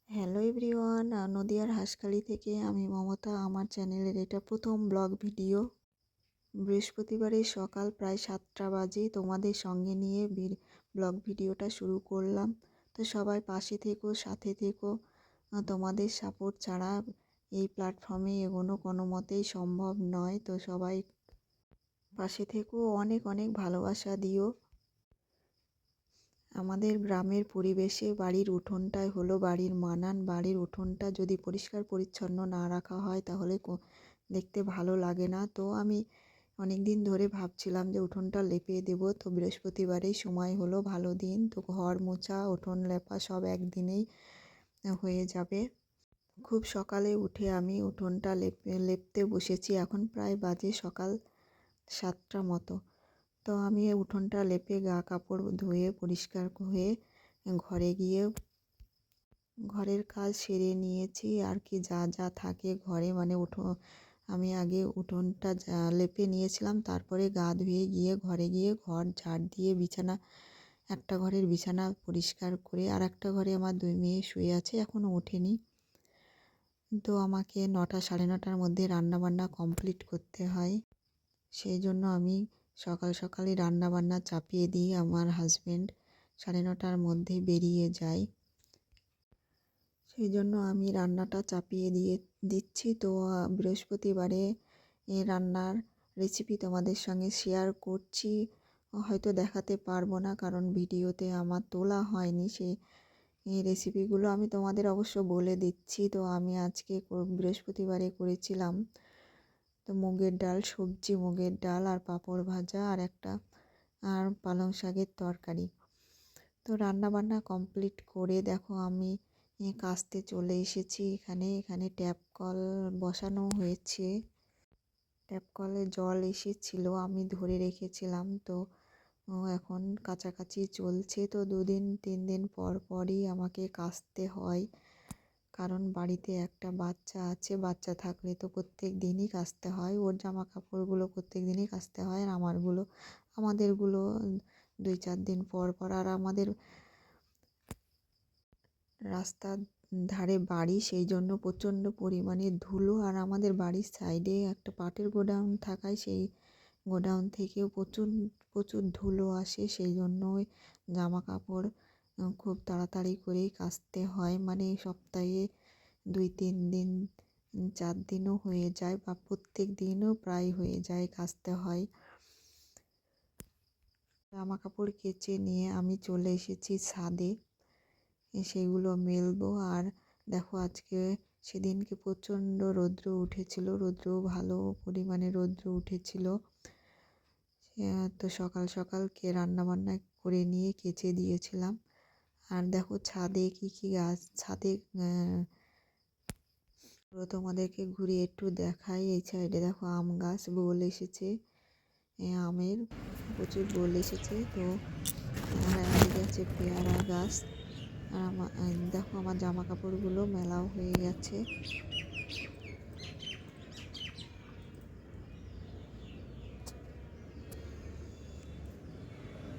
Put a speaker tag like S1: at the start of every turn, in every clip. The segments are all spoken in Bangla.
S1: হ্যালো এভরিওয়ান, নদিয়ার হাঁসখালি থেকে আমি মমতা। আমার চ্যানেলের এটা প্রথম ব্লগ ভিডিও। বৃহস্পতিবারে সকাল প্রায় 7টা বাজে তোমাদের সঙ্গে নিয়ে ব্লগ ভিডিওটা শুরু করলাম। তো সবাই পাশে থেকো, সাথে থেকো। তোমাদের সাপোর্ট ছাড়া এই প্ল্যাটফর্মে এগোনো কোনো মতেই সম্ভব নয়। তো সবাই পাশে থেকো, অনেক অনেক ভালোবাসা দিও। আমাদের গ্রামের পরিবেশে বাড়ির উঠোনটাই হলো বাড়ির মানান। বাড়ির উঠোনটা যদি পরিষ্কার পরিচ্ছন্ন না রাখা হয় তাহলে দেখতে ভালো লাগে না। তো আমি অনেক দিন ধরে ভাবছিলাম যে উঠোনটা লেপে দেব। তো বৃহস্পতিবারেই সময় হলো, ভালো দিন। তো ঘর মোছা, উঠোন লেপা সব একদিনেই হয়ে যাবে। খুব সকালে উঠে আমি উঠোনটা লেপতে বসেছি। এখন প্রায় বাজে সকাল 7টা মতো। তো আমি উঠোনটা লেপে গা কাপড় ধুয়ে পরিষ্কার হয়ে ঘরে গিয়ে ঘরের কাজ সেরে নিয়েছি। আর কি যা যা থাকে ঘরে, মানে আমি আগে উঠোনটা লেপে নিয়েছিলাম, তারপরে গা ধুয়ে গিয়ে ঘরে গিয়ে ঘর ঝাড় দিয়ে একটা ঘরের বিছানা পরিষ্কার করে, আর একটা ঘরে আমার 2 মেয়ে শুয়ে আছে, এখনও ওঠেনি। তো আমাকে 9টা সাড়ে 9টার মধ্যে রান্নাবান্না কমপ্লিট করতে হয়। সেই জন্য আমি সকাল সকালই রান্নাবান্না চাপিয়ে দিই। আমার হাজব্যান্ড 9:30টার মধ্যে বেরিয়ে যায়, সেই জন্য আমি রান্নাটা চাপিয়ে দিচ্ছি। তো বৃহস্পতিবারে রান্নার রেসিপি তোমাদের সঙ্গে শেয়ার করছি। হয়তো দেখাতে পারবো না, কারণ ভিডিওতে আমার তোলা হয়নি। এই রেসিপিগুলো আমি তোমাদের অবশ্য বলে দিচ্ছি। তো আমি আজকে বৃহস্পতিবারে করেছিলাম তো মুগের ডাল, সবজি মুগের ডাল আর পাঁপড় ভাজা আর পালং শাকের তরকারি। তো রান্নাবান্না কমপ্লিট করে দেখো আমি কাস্তে চলে এসেছি। এখানে ট্যাপ কল বসানো হয়েছে। ট্যাপ কলে জল এসেছিলো, আমি ধরে রেখেছিলাম। তো এখন কাছাকাছি চলছে। তো 2-3 দিন পর পরই আমাকে কাচতে হয়, কারণ বাড়িতে একটা বাচ্চা আছে। বাচ্চা থাকলে তো প্রত্যেক দিনই কাচতে হয়। ওর জামা কাপড়গুলো প্রত্যেক দিনই কাচতে হয়, আর আমাদেরগুলো 2-4 দিন পর পর। আর আমাদের রাস্তার ধারে বাড়ি, সেই জন্য প্রচণ্ড পরিমাণে ধুলো। আর আমাদের বাড়ির সাইডে একটা পাটের গোডাউন থাকায় সেই গোডাউন থেকেও প্রচুর ধুলো আসে। সেই জন্যই জামা কাপড় খুব তাড়াতাড়ি করেই কাচতে হয়, মানে সপ্তাহে 2-3 দিন, 4 দিনও হয়ে যায়, বা প্রত্যেক দিনও প্রায় হয়ে যায়, কাচতে হয়। জামা কাপড় কেচে নিয়ে আমি চলে এসেছি ছাদে, সেগুলো মেলবো। আর দেখো আজকে সেদিনকে প্রচণ্ড রৌদ্র উঠেছিল, ভালো পরিমাণে রৌদ্র উঠেছিল। তো সকাল সকালকে রান্নাবান্না করে নিয়ে কেচে দিয়েছিলাম। আর দেখো ছাদে কি গাছ, ছাদে তোমাদেরকে ঘুরিয়ে একটু দেখাই। এই সাইডে দেখো আম গাছ, বোল এসেছে, আমের প্রচুর বোল এসেছে। তো এদিকে আছে পেয়ারা গাছ। আর দেখো আমার জামা কাপড়গুলো মেলাও হয়ে গেছে।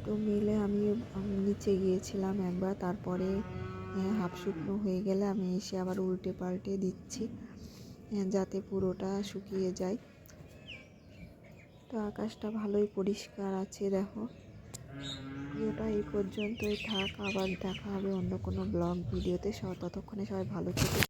S1: তো মেলে আমি নিচে গিয়েছিলাম একবার, তারপরে হাফ শুকনো হয়ে গেলে আমি এসে আবার উল্টে পাল্টে দিচ্ছি, যাতে পুরোটা শুকিয়ে যায়। তো আকাশটা ভালোই পরিষ্কার আছে। দেখো ভিডিওটা এই পর্যন্তই থাক, আবার দেখা হবে অন্য কোনো ব্লগ ভিডিওতে। ততক্ষণে সবাই ভালো থেকো।